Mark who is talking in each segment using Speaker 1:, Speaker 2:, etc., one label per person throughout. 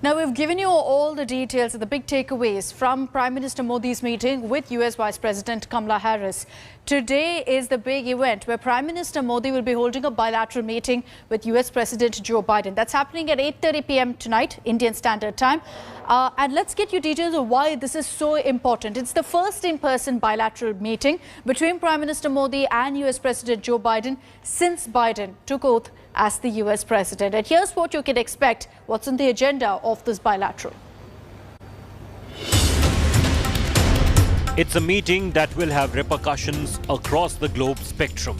Speaker 1: Now, we've given you all the details of the big takeaways from Prime Minister Modi's meeting with US Vice President Kamala Harris. Today is the big event where Prime Minister Modi will be holding a bilateral meeting with US President Joe Biden. That's happening at 8:30 p.m. tonight, Indian Standard Time. And let's get you details of why this is so important. It's the first in-person bilateral meeting between Prime Minister Modi and US President Joe Biden since Biden took oath as the US President. And here's what you can expect, what's on the agenda of this bilateral.
Speaker 2: It's a meeting that will have repercussions across the globe spectrum.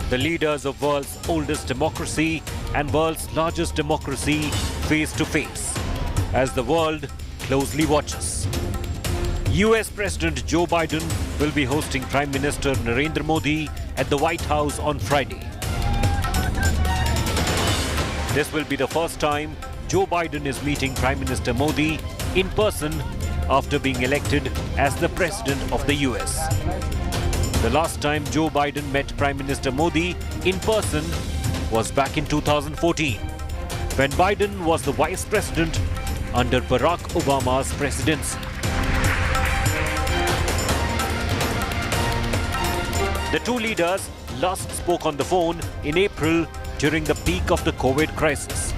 Speaker 2: The leaders of world's oldest democracy and world's largest democracy face to face as the world closely watches. US President Joe Biden will be hosting Prime Minister Narendra Modi at the White House on Friday. This will be the first time Joe Biden is meeting Prime Minister Modi in person after being elected as the President of the US. The last time Joe Biden met Prime Minister Modi in person was back in 2014, when Biden was the Vice President under Barack Obama's presidency. The two leaders last spoke on the phone in April during the peak of the COVID crisis,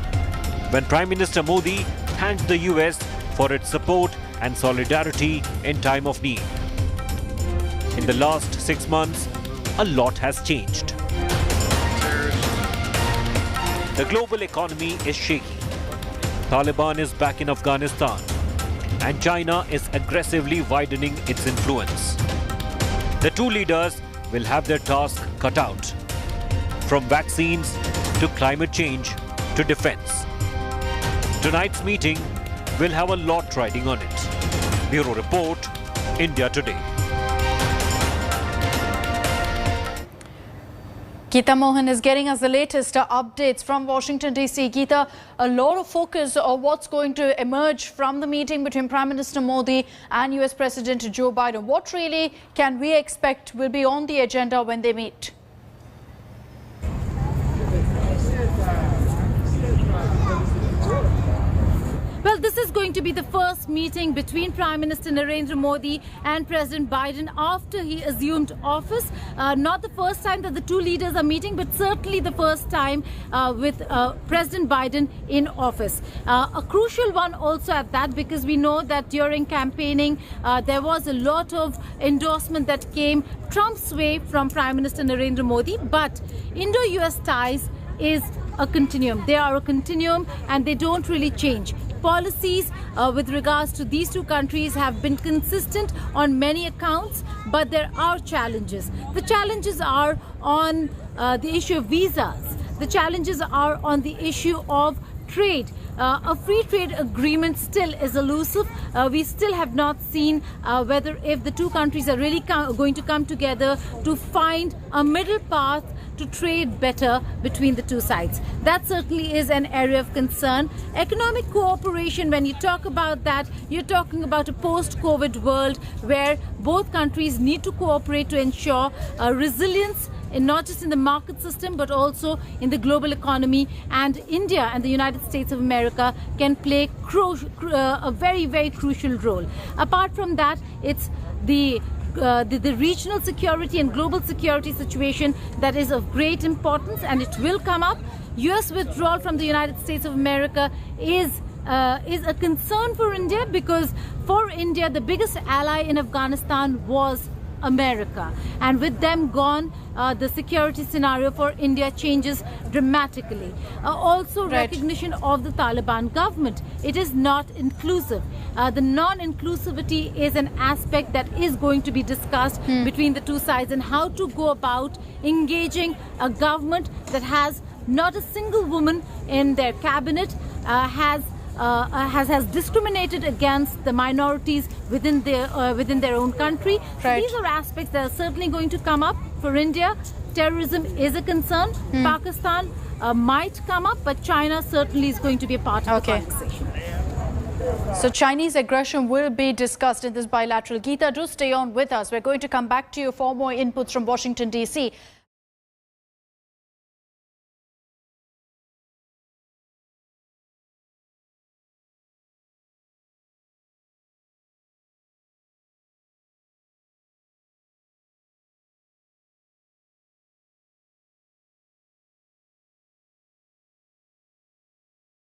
Speaker 2: when Prime Minister Modi thanked the US for its support and solidarity in time of need. In the last 6 months, a lot has changed. The global economy is shaky. Taliban is back in Afghanistan, and China is aggressively widening its influence. The two leaders will have their task cut out, from vaccines to climate change to defense. Tonight's meeting will have a lot riding on it. Bureau Report, India Today.
Speaker 1: Geeta Mohan is getting us the latest updates from Washington, D.C. Geeta, a lot of focus on what's going to emerge from the meeting between Prime Minister Modi and US President Joe Biden. What really can we expect will be on the agenda when they meet?
Speaker 3: Well, this is going to be the first meeting between Prime Minister Narendra Modi and President Biden after he assumed office. Not the first time that the two leaders are meeting, but certainly the first time with President Biden in office. A crucial one also at that, because we know that during campaigning there was a lot of endorsement that came Trump's way from Prime Minister Narendra Modi, but Indo-US ties is a continuum. They are a continuum and they don't really change. Policies with regards to these two countries have been consistent on many accounts, but there are challenges. The challenges are on the issue of visas. The challenges are on the issue of trade. A free trade agreement still is elusive. We still have not seen whether if the two countries are really going to come together to find a middle path to trade better between the two sides. That certainly is an area of concern. Economic cooperation, when you talk about that, you're talking about a post-COVID world where both countries need to cooperate to ensure resilience, and not just in the market system, but also in the global economy. And India and the United States of America can play a very, very crucial role. Apart from that, it's the regional security and global security situation that is of great importance, and it will come up. US withdrawal from the United States of America is a concern for India, because for India, the biggest ally in Afghanistan was America, and with them gone, the security scenario for India changes dramatically. Also, recognition of the Taliban government. It is not inclusive. The non-inclusivity is an aspect that is going to be discussed between the two sides, and how to go about engaging a government that has not a single woman in their cabinet, has discriminated against the minorities within their own country. So these are aspects that are certainly going to come up for India. Terrorism is a concern. Pakistan might come up, but China certainly is going to be a part of the conversation.
Speaker 1: So Chinese aggression will be discussed in this bilateral. Geeta, do stay on with us. We're going to come back to you for more inputs from Washington, D.C.